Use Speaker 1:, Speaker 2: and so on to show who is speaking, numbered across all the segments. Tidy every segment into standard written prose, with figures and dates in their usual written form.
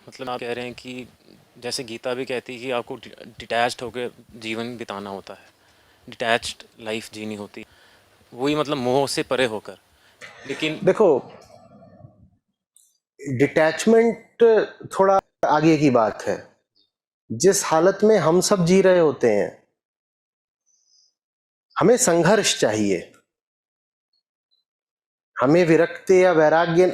Speaker 1: मतलब आप कह रहे हैं कि जैसे गीता भी कहती है कि आपको डिटैच्ड होकर जीवन बिताना होता है, डिटैच्ड लाइफ जीनी होती है, वही मतलब मोह से परे होकर। लेकिन
Speaker 2: देखो, डिटैचमेंट थोड़ा आगे की बात है। जिस हालत में हम सब जी रहे होते हैं, हमें संघर्ष चाहिए। हमें विरक्ति या वैराग्य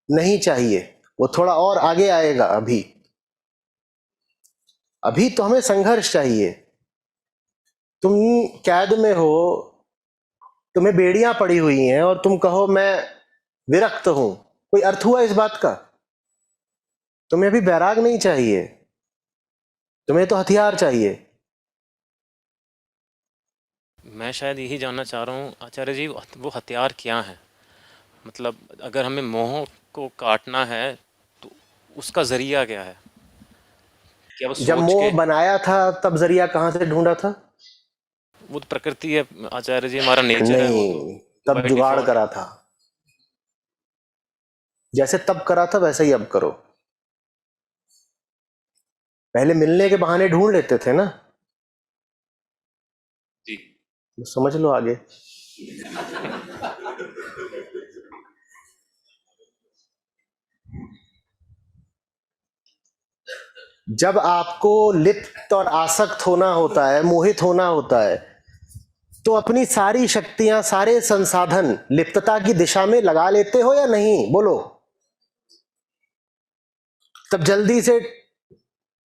Speaker 2: नहीं चाहिए, वो थोड़ा और आगे आएगा। अभी अभी तो हमें संघर्ष चाहिए। तुम कैद में हो, तुम्हें बेड़ियां पड़ी हुई हैं और तुम कहो मैं विरक्त हूं, कोई अर्थ हुआ इस बात का? तुम्हें अभी बैराग नहीं चाहिए, तुम्हें तो हथियार चाहिए।
Speaker 1: मैं शायद यही जानना चाह रहा हूँ आचार्य जी, वो हथियार क्या है? मतलब अगर हमें मोह को काटना है तो उसका ज़रिया क्या है? क्या वो
Speaker 2: जब
Speaker 1: सोच
Speaker 2: मोह
Speaker 1: के?
Speaker 2: बनाया था तब जरिया कहां से ढूंढा था?
Speaker 1: वो तो प्रकृति है आचार्य जी, हमारा नेचर है, वो तो
Speaker 2: नहीं, तब
Speaker 1: बाय
Speaker 2: जुगाड़
Speaker 1: डिफ़ॉल्ट।
Speaker 2: करा था। जैसे तब करा था वैसे ही अब करो। पहले मिलने के बहाने ढूंढ लेते थे ना।
Speaker 1: जी।
Speaker 2: समझ लो आगे। जब आपको लिप्त और आसक्त होना होता है, मोहित होना होता है, तो अपनी सारी शक्तियां, सारे संसाधन लिप्तता की दिशा में लगा लेते हो या नहीं? बोलो। तब जल्दी से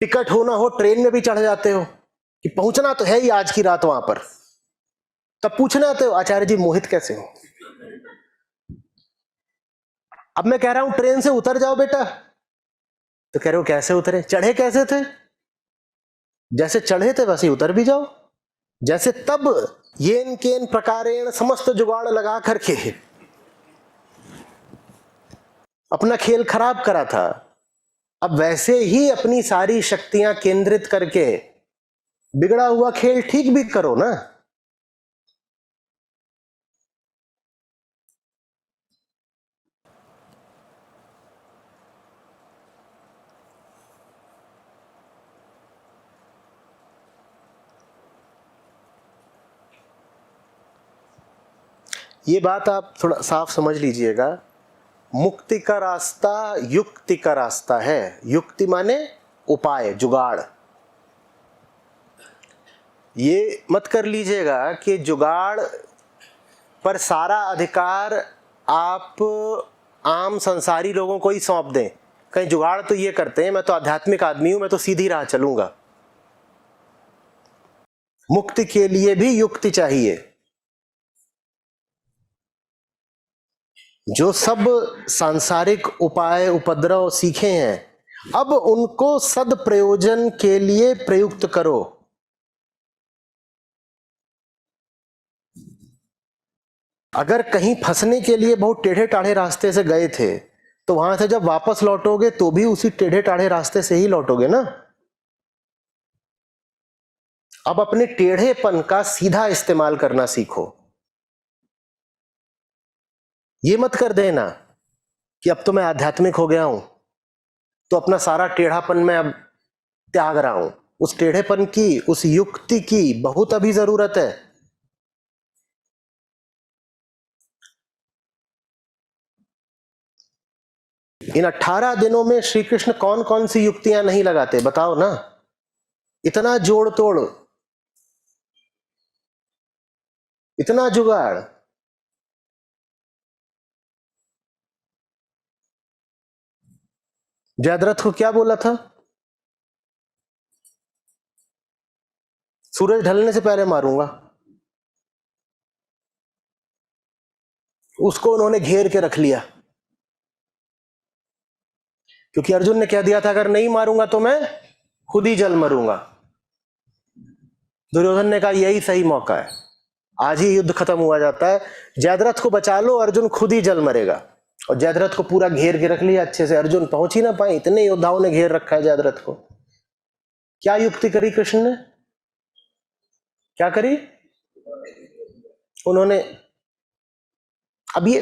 Speaker 2: टिकट होना हो, ट्रेन में भी चढ़ जाते हो कि पहुंचना तो है ही आज की रात वहां पर। तब पूछना आते हो आचार्य जी मोहित कैसे हो? अब मैं कह रहा हूं ट्रेन से उतर जाओ बेटा, तो कह रहे हो कैसे उतरे? चढ़े कैसे थे? जैसे चढ़े थे वैसे ही उतर भी जाओ। जैसे तब येन केन प्रकारेण समस्त जुगाड़ लगा करके अपना खेल खराब करा था, अब वैसे ही अपनी सारी शक्तियां केंद्रित करके बिगड़ा हुआ खेल ठीक भी करो ना। ये बात आप थोड़ा साफ समझ लीजिएगा। मुक्ति का रास्ता युक्ति का रास्ता है। युक्ति माने उपाय, जुगाड़। ये मत कर लीजिएगा कि जुगाड़ पर सारा अधिकार आप आम संसारी लोगों को ही सौंप दें। कहीं जुगाड़ तो ये करते हैं, मैं तो आध्यात्मिक आदमी हूं, मैं तो सीधी राह चलूंगा। मुक्ति के लिए भी युक्ति चाहिए। जो सब सांसारिक उपाय उपद्रव सीखे हैं, अब उनको सदप्रयोजन के लिए प्रयुक्त करो। अगर कहीं फंसने के लिए बहुत टेढ़े टाढ़े रास्ते से गए थे, तो वहां से जब वापस लौटोगे तो भी उसी टेढ़े टाढ़े रास्ते से ही लौटोगे ना। अब अपने टेढ़ेपन का सीधा इस्तेमाल करना सीखो। ये मत कर देना कि अब तो मैं आध्यात्मिक हो गया हूं, तो अपना सारा टेढ़ापन मैं अब त्याग रहा हूं। उस टेढ़ेपन की, उस युक्ति की बहुत अभी जरूरत है। इन 18 दिनों में श्री कृष्ण कौन कौन सी युक्तियां नहीं लगाते, बताओ ना। इतना जोड़ तोड़, इतना जुगाड़। जयद्रथ को क्या बोला था? सूरज ढलने से पहले मारूंगा। उसको उन्होंने घेर के रख लिया, क्योंकि अर्जुन ने कह दिया था अगर नहीं मारूंगा तो मैं खुद ही जल मरूंगा। दुर्योधन ने कहा यही सही मौका है, आज ही युद्ध खत्म हुआ जाता है, जयद्रथ को बचा लो, अर्जुन खुद ही जल मरेगा। और जयद्रथ को पूरा घेर के रख लिया अच्छे से, अर्जुन पहुंच ही ना पाए, इतने योद्धाओं ने घेर रखा है जयद्रथ को। क्या युक्ति करी कृष्ण ने? क्या करी उन्होंने? अब ये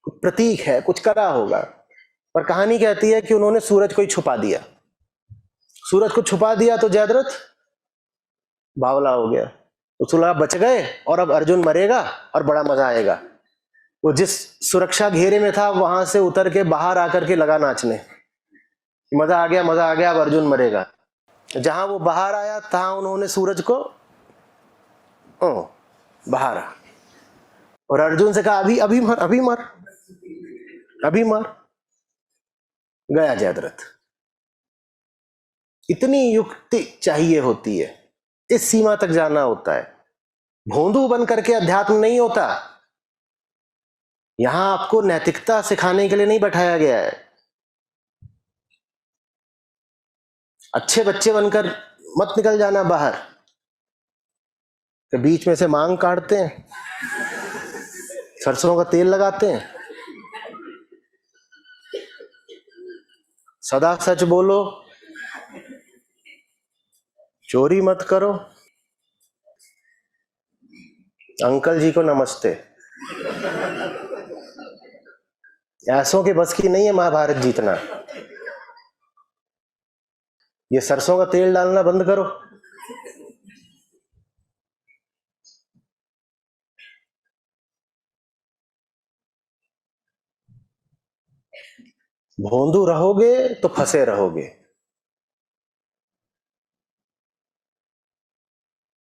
Speaker 2: प्रतीक है, कुछ करा होगा। पर कहानी कहती है कि उन्होंने सूरज को ही छुपा दिया। सूरज को छुपा दिया तो जयद्रथ बावला हो गया। उसको लगा बच गए और अब अर्जुन मरेगा और बड़ा मजा आएगा। वो जिस सुरक्षा घेरे में था वहां से उतर के बाहर आकर के लगा नाचने, मजा आ गया, मजा आ गया, अब अर्जुन मरेगा। जहां वो बाहर आया तहां उन्होंने सूरज को बाहर आ, और अर्जुन से कहा अभी अभी मर, अभी मर, अभी मर। गया जयद्रथ। इतनी युक्ति चाहिए होती है, इस सीमा तक जाना होता है। भोंदू बन करके अध्यात्म नहीं होता। यहां आपको नैतिकता सिखाने के लिए नहीं बैठाया गया है। अच्छे बच्चे बनकर मत निकल जाना बाहर, तो बीच में से मांग काटते हैं, सरसों का तेल लगाते हैं। सदा सच बोलो, चोरी मत करो। अंकल जी को नमस्ते। ऐसों के बस की नहीं है महाभारत जीतना। ये सरसों का तेल डालना बंद करो। भोंदू रहोगे तो फंसे रहोगे।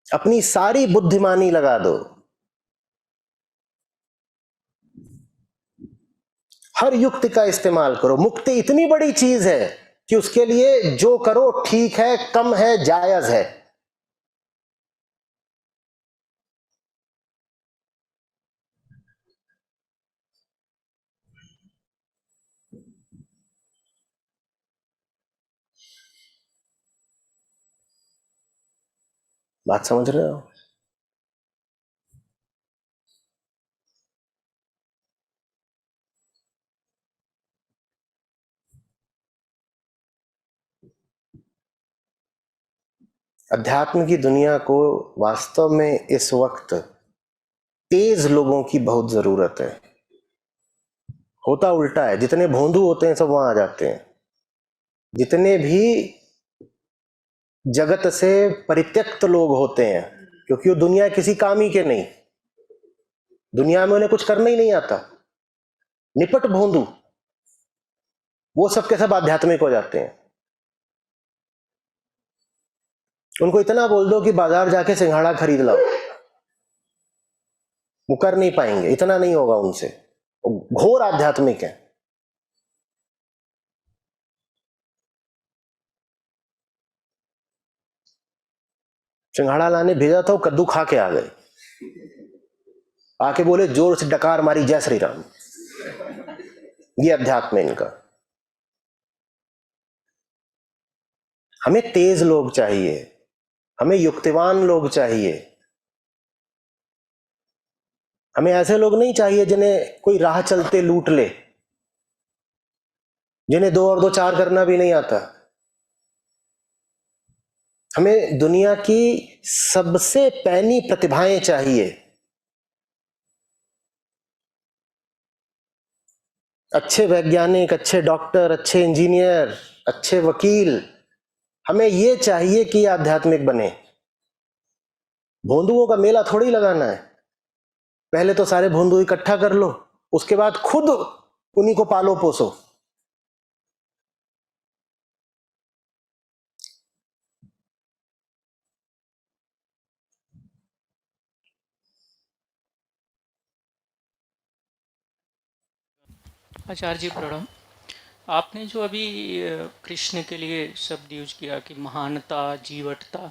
Speaker 2: अपनी सारी बुद्धिमानी लगा दो, हर युक्ति का इस्तेमाल करो। मुक्ति इतनी बड़ी चीज है कि उसके लिए जो करो ठीक है, कम है, जायज है। बात समझ रहे हो? अध्यात्म की दुनिया को वास्तव में इस वक्त तेज लोगों की बहुत जरूरत है। होता उल्टा है, जितने भोंदू होते हैं सब वहां आ जाते हैं। जितने भी जगत से परित्यक्त लोग होते हैं, क्योंकि वो दुनिया किसी काम ही के नहीं, दुनिया में उन्हें कुछ करना ही नहीं आता, निपट भोंदू, वो सब के सब आध्यात्मिक हो जाते हैं। उनको इतना बोल दो कि बाजार जाके सिंघाड़ा खरीद लाओ, वो कर नहीं पाएंगे, इतना नहीं होगा उनसे। घोर आध्यात्मिक है। सिंघाड़ा लाने भेजा था, वो कद्दू खा के आ गए, आके बोले जोर से डकार मारी, जय श्री राम। ये अध्यात्म है इनका। हमें तेज लोग चाहिए, हमें युक्तिवान लोग चाहिए। हमें ऐसे लोग नहीं चाहिए जिन्हें कोई राह चलते लूट ले, जिन्हें 2 और 2 4 करना भी नहीं आता। हमें दुनिया की सबसे पैनी प्रतिभाएं चाहिए। अच्छे वैज्ञानिक, अच्छे डॉक्टर, अच्छे इंजीनियर, अच्छे वकील, हमें ये चाहिए कि आध्यात्मिक बने। भोंदुओं का मेला थोड़ी लगाना है। पहले तो सारे भोंदू इकट्ठा कर लो, उसके बाद खुद उन्हीं को पालो पोसो।
Speaker 3: आचार्य जी प्रणाम। आपने जो अभी कृष्ण के लिए शब्द यूज किया कि महानता, जीवटता,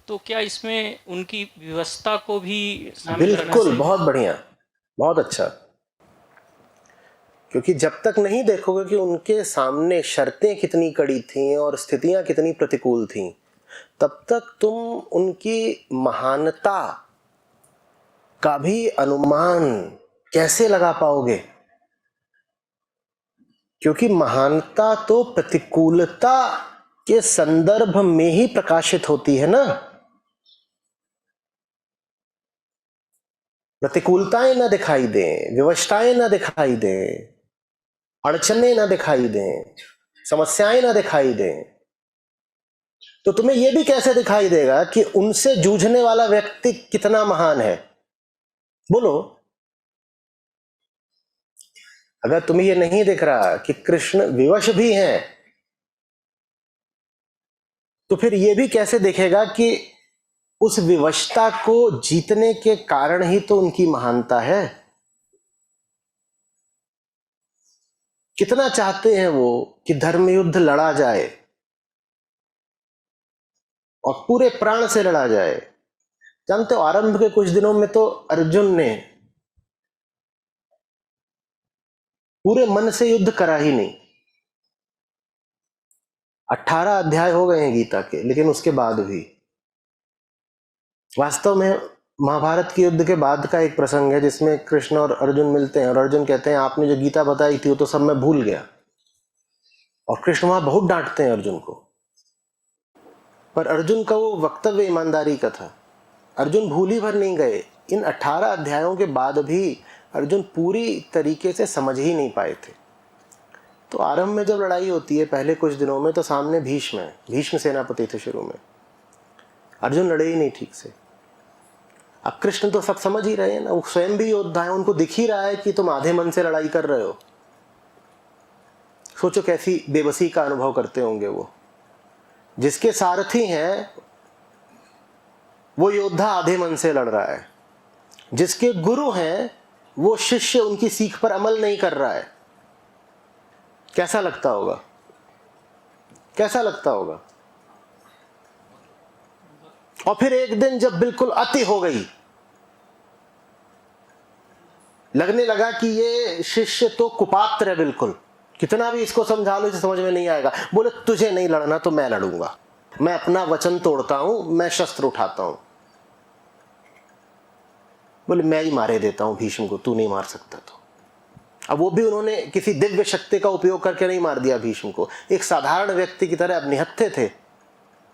Speaker 3: तो क्या इसमें उनकी व्यवस्था को भी शामिल करना
Speaker 2: बिल्कुल,
Speaker 3: चाहिए?
Speaker 2: बहुत बढ़िया, बहुत अच्छा। क्योंकि जब तक नहीं देखोगे कि उनके सामने शर्तें कितनी कड़ी थीं और स्थितियां कितनी प्रतिकूल थीं, तब तक तुम उनकी महानता का भी अनुमान कैसे लगा पाओगे? क्योंकि महानता तो प्रतिकूलता के संदर्भ में ही प्रकाशित होती है ना। प्रतिकूलताएं ना दिखाई दें, विवशताएं ना दिखाई दें, अड़चने ना दिखाई दें, समस्याएं ना दिखाई दें, तो तुम्हें यह भी कैसे दिखाई देगा कि उनसे जूझने वाला व्यक्ति कितना महान है? बोलो। अगर तुम्हें यह नहीं दिख रहा कि कृष्ण विवश भी हैं, तो फिर यह भी कैसे दिखेगा कि उस विवशता को जीतने के कारण ही तो उनकी महानता है? कितना चाहते हैं वो कि धर्म युद्ध लड़ा जाए और पूरे प्राण से लड़ा जाए। जानते हो, आरंभ के कुछ दिनों में तो अर्जुन ने पूरे मन से युद्ध करा ही नहीं। 18 अध्याय हो गए हैं गीता के, लेकिन उसके बाद भी वास्तव में महाभारत के युद्ध के बाद का एक प्रसंग है जिसमें कृष्ण और अर्जुन मिलते हैं और अर्जुन कहते हैं आपने जो गीता बताई थी वो तो सब मैं भूल गया। और कृष्ण वहां बहुत डांटते हैं अर्जुन को, पर अर्जुन का वो वक्तव्य ईमानदारी का था। अर्जुन भूल ही भर नहीं गए। इन 18 अध्यायों के बाद भी अर्जुन पूरी तरीके से समझ ही नहीं पाए थे। तो आरंभ में जब लड़ाई होती है पहले कुछ दिनों में, तो सामने भीष्म है, भीष्म सेनापति थे शुरू में। अर्जुन लड़े ही नहीं ठीक से। अब कृष्ण तो सब समझ ही रहे हैं ना, वो स्वयं भी योद्धा है, उनको दिख ही रहा है कि तुम आधे मन से लड़ाई कर रहे हो। सोचो कैसी बेबसी का अनुभव करते होंगे वो। जिसके सारथी हैं वो योद्धा आधे मन से लड़ रहा है, जिसके गुरु हैं वो शिष्य उनकी सीख पर अमल नहीं कर रहा है। कैसा लगता होगा? कैसा लगता होगा? और फिर एक दिन जब बिल्कुल अति हो गई, लगने लगा कि ये शिष्य तो कुपात्र है बिल्कुल, कितना भी इसको समझा लो इसे समझ में नहीं आएगा। बोले तुझे नहीं लड़ना तो मैं लड़ूंगा, मैं अपना वचन तोड़ता हूं, मैं शस्त्र उठाता हूं। बोले मैं ही मारे देता हूं भीष्म को, तू नहीं मार सकता। तो अब वो भी उन्होंने किसी दिव्य शक्ति का उपयोग करके नहीं मार दिया भीष्म को, एक साधारण व्यक्ति की तरह। अब निहत्थे थे,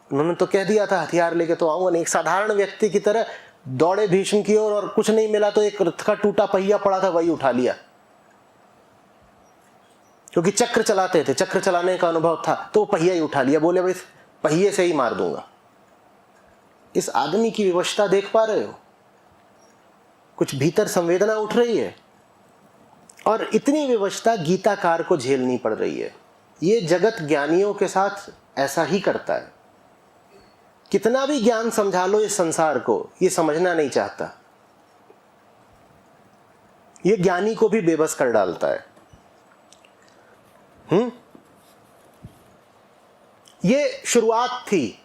Speaker 2: उन्होंने तो कह दिया था हथियार लेके तो आऊंगा नहीं। एक साधारण व्यक्ति की तरह दौड़े भीष्म की ओर और कुछ नहीं मिला तो एक रथ का टूटा पहिया पड़ा था वही उठा लिया, क्योंकि चक्र चलाते थे, चक्र चलाने का अनुभव था, तो वो पहिया ही उठा लिया। बोले भाई पहिए से ही मार दूंगा। इस आदमी की विवशता देख पा रहे हो? कुछ भीतर संवेदना उठ रही है। और इतनी विवशता गीताकार को झेलनी पड़ रही है। ये जगत ज्ञानियों के साथ ऐसा ही करता है। कितना भी ज्ञान समझा लो इस संसार को, ये समझना नहीं चाहता। ये ज्ञानी को भी बेबस कर डालता है। ये शुरुआत थी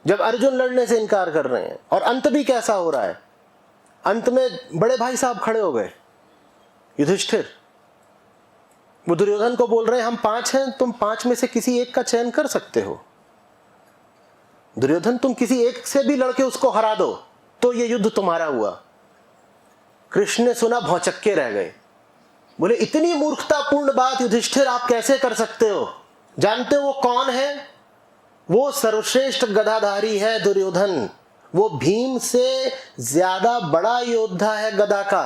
Speaker 2: जब अर्जुन लड़ने से इनकार कर रहे हैं, और अंत भी कैसा हो रहा है। अंत में बड़े भाई साहब खड़े हो गए, युधिष्ठिर। वो दुर्योधन को बोल रहे हैं हम 5 हैं, तुम 5 में से किसी एक का चयन कर सकते हो। दुर्योधन तुम किसी एक से भी लड़के उसको हरा दो तो ये युद्ध तुम्हारा हुआ। कृष्ण ने सुना, भौचक्के रह गए। बोले इतनी मूर्खतापूर्ण बात युधिष्ठिर आप कैसे कर सकते हो? जानते हो वो कौन है? वो सर्वश्रेष्ठ गदाधारी है दुर्योधन। वो भीम से ज्यादा बड़ा योद्धा है गदा का।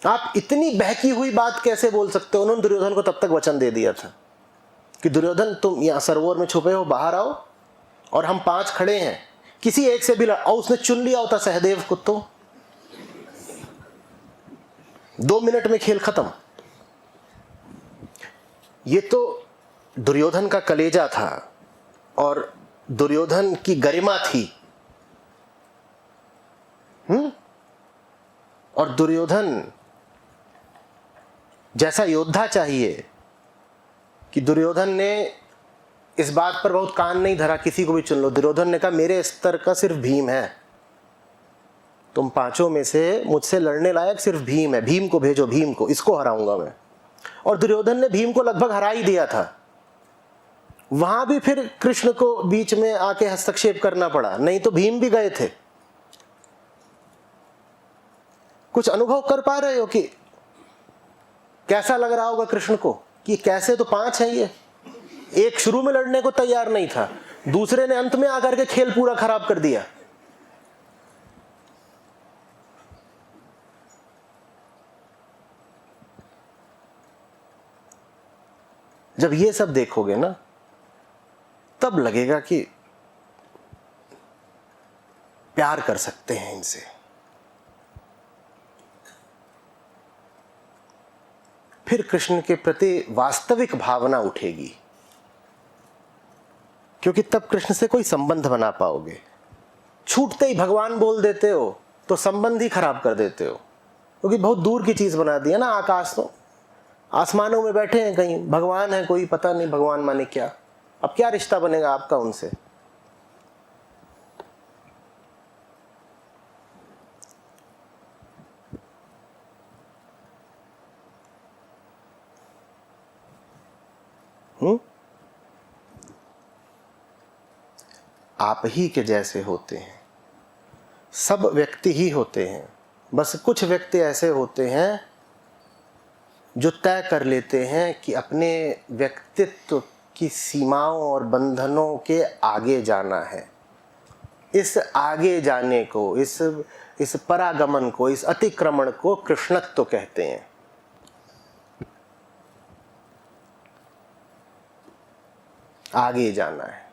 Speaker 2: आप इतनी बहकी हुई बात कैसे बोल सकते हो? उन्होंने दुर्योधन को तब तक वचन दे दिया था कि दुर्योधन तुम यहां सरोवर में छुपे हो, बाहर आओ, और हम 5 खड़े हैं, किसी एक से भी और उसने चुन लिया होता सहदेव को तो 2 मिनट में खेल खत्म। ये तो दुर्योधन का कलेजा था और दुर्योधन की गरिमा थी। और दुर्योधन जैसा योद्धा चाहिए कि दुर्योधन ने इस बात पर बहुत कान नहीं धरा, किसी को भी चुन लो। दुर्योधन ने कहा मेरे स्तर का सिर्फ भीम है, तुम 5 में से मुझसे लड़ने लायक सिर्फ भीम है, भीम को भेजो, भीम को, इसको हराऊंगा मैं। और दुर्योधन ने भीम को लगभग हरा ही दिया था। वहां भी फिर कृष्ण को बीच में आके हस्तक्षेप करना पड़ा, नहीं तो भीम भी गए थे। कुछ अनुभव कर पा रहे हो कि कैसा लग रहा होगा कृष्ण को कि कैसे तो 5 हैं ये। एक शुरू में लड़ने को तैयार नहीं था, दूसरे ने अंत में आकर के खेल पूरा खराब कर दिया। जब ये सब देखोगे ना, तब लगेगा कि प्यार कर सकते हैं इनसे। फिर कृष्ण के प्रति वास्तविक भावना उठेगी, क्योंकि तब कृष्ण से कोई संबंध बना पाओगे। छूटते ही भगवान बोल देते हो तो संबंध ही खराब कर देते हो, क्योंकि बहुत दूर की चीज बना दी है ना। आकाश तो आसमानों में बैठे हैं, कहीं भगवान है कोई पता नहीं, भगवान माने क्या। अब क्या रिश्ता बनेगा आपका उनसे? आप ही के जैसे होते हैं, सब व्यक्ति ही होते हैं, बस कुछ व्यक्ति ऐसे होते हैं जो तय कर लेते हैं कि अपने व्यक्तित्व की सीमाओं और बंधनों के आगे जाना है। इस आगे जाने को, इस परागमन को, इस अतिक्रमण को कृष्णत्व कहते हैं। आगे जाना है।